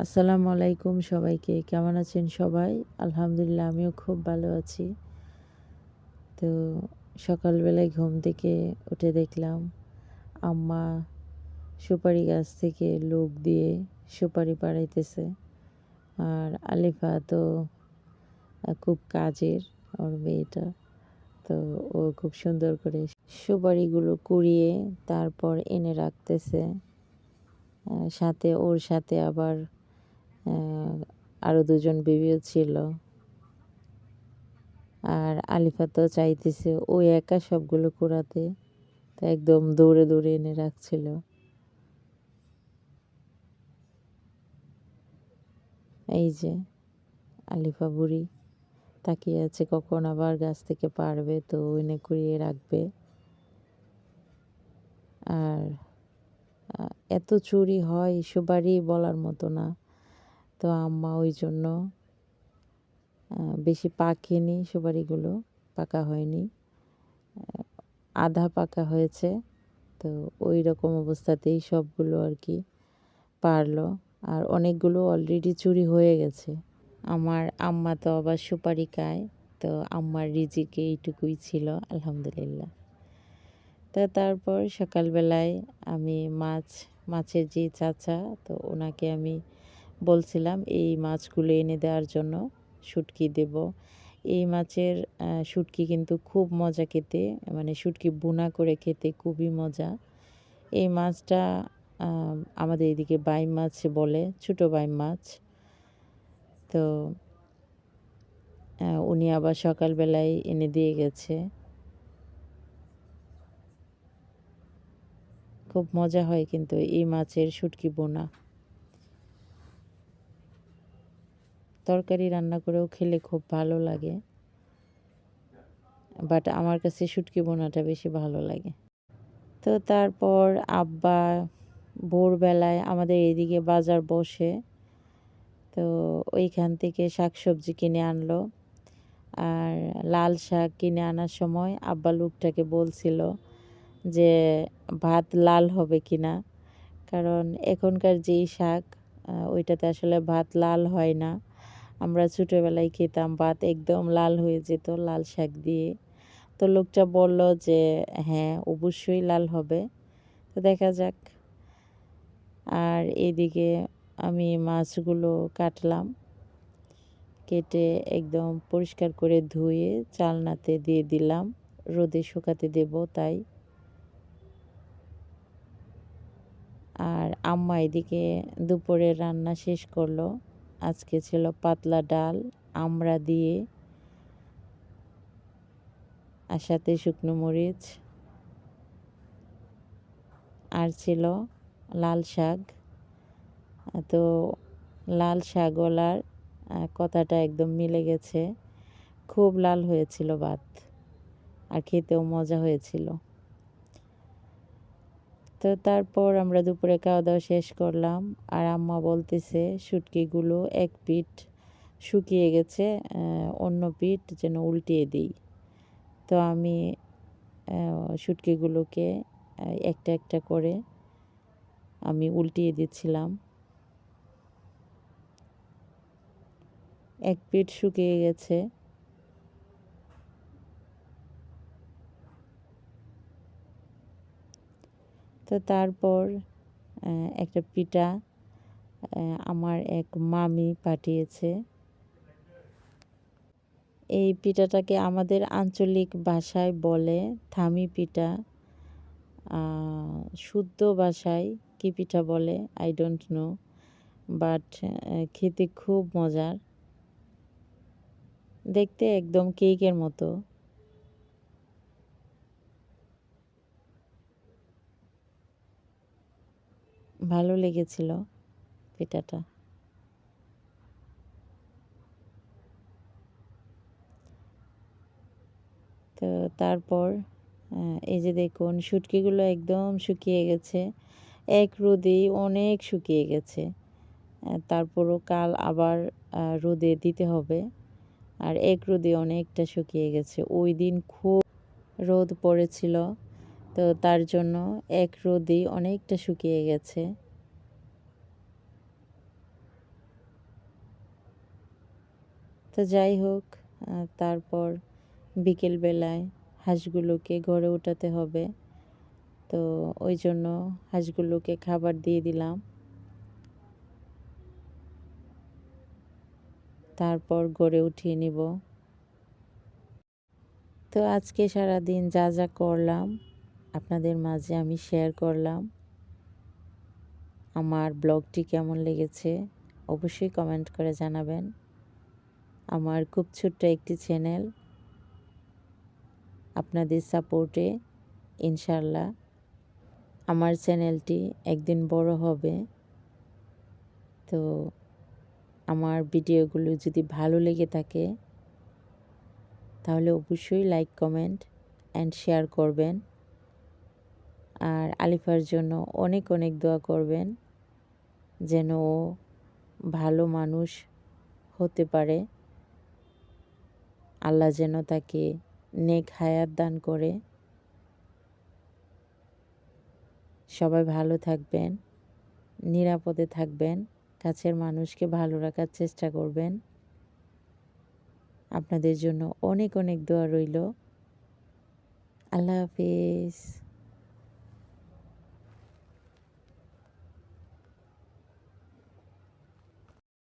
আসসালামু আলাইকুম সবাইকে। কেমন আছেন সবাই? আলহামদুলিল্লাহ আমিও খুব ভালো আছি। তো সকালবেলায় ঘুম থেকে উঠে দেখলাম আম্মা সুপারি গাছ থেকে লোক দিয়ে সুপারি পাড়াইতেছে। আর আলিফা তো খুব কাজের, ওর মেয়েটা। তো ও খুব সুন্দর করে সুপারিগুলো কুড়িয়ে তারপর এনে রাখতেছে। সাথে ওর সাথে আবার আ আরও ২ জন বেবিও ছিল। আর আলিফা তো চাইতেছে ও একা সবগুলো কুড়াতে, তো একদম দৌড়ে দৌড়ে এনে রাখছিল। এই যে আলিফা বুড়ি তাকিয়ে আছে কখন আবার গাছ থেকে পারবে তো এনে কুড়িয়ে রাখবে। আর এত চুরি হয় সুপারি বলার মতো না। তো আম্মা ওই জন্য বেশি পাকেনি সুপারিগুলো, পাকা হয়নি, আধা পাকা হয়েছে। তো ওই রকম অবস্থাতেই সবগুলো আর কি পারলো। আর অনেকগুলো অলরেডি চুরি হয়ে গেছে। আমার আম্মা তো আবার সুপারি খায়, তো আম্মার রিজিকে এইটুকুই ছিল আলহামদুলিল্লাহ। তো তারপর সকালবেলায় আমি মাছের যে চাচা, তো ওনাকে আমি বলছিলাম এই মাছগুলো এনে দেওয়ার জন্য, শুটকি দেব। এই মাছের শুটকি কিন্তু খুব মজা খেতে, মানে শুটকি ভুনা করে খেতে খুবই মজা। এই মাছটা আমাদের এদিকে বাইম মাছ বলে, ছোটো বাইম মাছ। তো উনি আবার সকালবেলায় এনে দিয়ে গেছে। খুব মজা হয় কিন্তু এই মাছের শুটকি বোনা। তরকারি রান্না করেও খেলে খুব ভালো লাগে, বাট আমার কাছে শুটকি বোনাটা বেশি ভালো লাগে। তো তারপর আব্বা ভোরবেলায় আমাদের এদিকে বাজার বসে, তো ওইখান থেকে শাকসবজি কিনে আনলো। আর লাল শাক কিনে আনার সময় আব্বা লোকটাকে বলছিল যে ভাত লাল হবে কিনা, কারণ এখনকার যেই শাক ওইটাতে আসলে ভাত লাল হয় না। আমরা ছোটোবেলায় খেতাম ভাত একদম লাল হয়ে যেত লাল শাক দিয়ে। তো লোকটা বলল যে হ্যাঁ অবশ্যই লাল হবে, তো দেখা যাক। আর এদিকে আমি মাছগুলো কাটলাম, কেটে একদম পরিষ্কার করে ধুয়ে চালনাতে দিয়ে দিলাম, রোদে শুকাতে দেব তাই। আর আম্মা এদিকে দুপুরের রান্না শেষ করলো। আজকে ছিল পাতলা ডাল আমড়া দিয়ে, আর সাথে শুকনো মরিচ, আর ছিল লাল শাক। তো লাল শাকওয়ালার কথাটা একদম মিলে গেছে, খুব লাল হয়েছিল ভাত, আর খেতেও মজা হয়েছিল। তো তারপর আমরা দুপুরে খাওয়া দাওয়া শেষ করলাম। আর আম্মা বলতেছে শুটকিগুলো এক পিঠ শুকিয়ে গেছে, অন্য পিঠ যেন উল্টিয়ে দিই। তো আমি শুটকিগুলোকে একটা একটা করে আমি উল্টিয়ে দিচ্ছিলাম। এক পিঠ শুকিয়ে গেছে। তো তারপর একটা পিঠা আমার এক মামি পাঠিয়েছে। এই পিঠাটাকে আমাদের আঞ্চলিক ভাষায় বলে থামি পিঠা। শুদ্ধ ভাষায় কী পিঠা বলে আই ডোন্ট নো, বাট খেতে খুব মজার, দেখতে একদম কেকের মতো। ভালো লেগেছিল পিঠাটা। তো তারপর এই যে দেখুন শুটকিগুলো একদম শুকিয়ে গেছে, এক রোদেই অনেক শুকিয়ে গেছে। তারপরও কাল আবার রোদে দিতে হবে। আর এক রোদে অনেকটা শুকিয়ে গেছে, ওই দিন খুব রোদ পড়েছিল, তো তার জন্য এক রোদেই অনেকটা শুকিয়ে গেছে। তো যাই হোক, তারপর বিকেলবেলায় হাঁসগুলোকে ঘরে উঠাতে হবে। তো ওই জন্য হাঁসগুলোকে খাবার দিয়ে দিলাম। তারপর গড়ে উঠিয়ে নিব। তো আজকে সারাদিন যা যা করলাম আপনাদের মাঝে আমি শেয়ার করলাম। আমার ব্লগটি কেমন লেগেছে অবশ্যই কমেন্ট করে জানাবেন। আমার খুব ছোট্ট একটি চ্যানেল, আপনাদের সাপোর্টে ইনশাল্লাহ আমার চ্যানেলটি একদিন বড় হবে। তো আমার ভিডিওগুলো যদি ভালো লেগে থাকে তাহলে অবশ্যই লাইক, কমেন্ট অ্যান্ড শেয়ার করবেন। আর আলিফার জন্য অনেক অনেক দোয়া করবেন যেন ও ভালো মানুষ হতে পারে। আল্লাহ যেন তাকে নেক হায়াত দান করে। সবাই ভালো থাকবেন, নিরাপদে থাকবেন, কাছের মানুষকে ভালো রাখার চেষ্টা করবেন। আপনাদের জন্য অনেক অনেক দোয়া রইল। আল্লাহ হাফিজ।